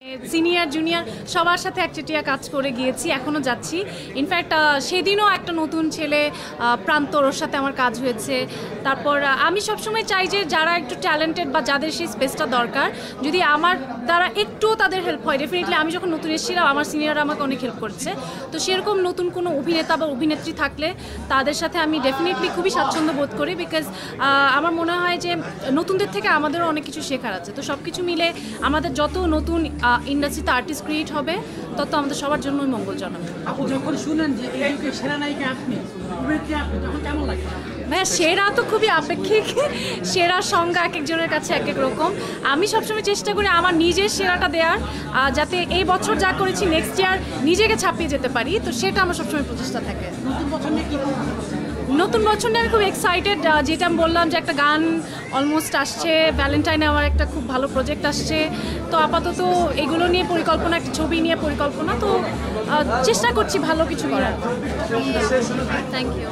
Senior junior সবার সাথে একচেটিয়া কাজ করে গিয়েছি, এখনও যাচ্ছি। ইনফ্যাক্ট সেদিনও একটা নতুন ছেলে প্রান্তর, ওর সাথে আমার কাজ হয়েছে। তারপর আমি সবসময় চাই যে যারা একটু ট্যালেন্টেড বা যাদের সেই স্পেসটা দরকার, যদি আমার দ্বারা একটুও তাদের হেল্প হয়, ডেফিনেটলি আমি যখন নতুন এসেছিলাম আমার সিনিয়ররা আমাকে অনেক হেল্প করছে। তো সেরকম নতুন কোনো অভিনেতা বা অভিনেত্রী থাকলে তাদের সাথে আমি ডেফিনেটলি খুবই স্বাচ্ছন্দ্য বোধ করি, বিকজ আমার মনে হয় যে নতুনদের থেকে আমাদেরও অনেক কিছু শেখার আছে। তো সব কিছু মিলে আমাদের যত নতুন ইন্ডাস্ট্রিতে আর্টিস্ট ক্রিয়েট হবে তত আমাদের সবার জন্যই মঙ্গলজনক। আপু যখন শুনেন যে এই যুগের সেরা নায়িকা আপনি, তখন কেমন লাগে? ভাইয়া সেরা তো খুবই আপেক্ষিক, সেরার সংজ্ঞা এক একজনের কাছে এক এক রকম। আমি সবসময় চেষ্টা করি আমার নিজের সেরাটা দেওয়ার, যাতে এই বছর যা করেছি নেক্সট ইয়ার নিজেকে ছাপিয়ে যেতে পারি। তো সেটা আমার সবসময় প্রচেষ্টা থাকে। নতুন বছর নিয়ে আমি খুব এক্সাইটেড, যেটা আমি বললাম যে একটা গান অলমোস্ট আসছে, ভ্যালেন্টাইনে আমার একটা খুব ভালো প্রজেক্ট আসছে। তো আপাতত এগুলো নিয়ে পরিকল্পনা, একটা ছবি নিয়ে পরিকল্পনা, তো চেষ্টা করছি ভালো কিছু করার। Thank you.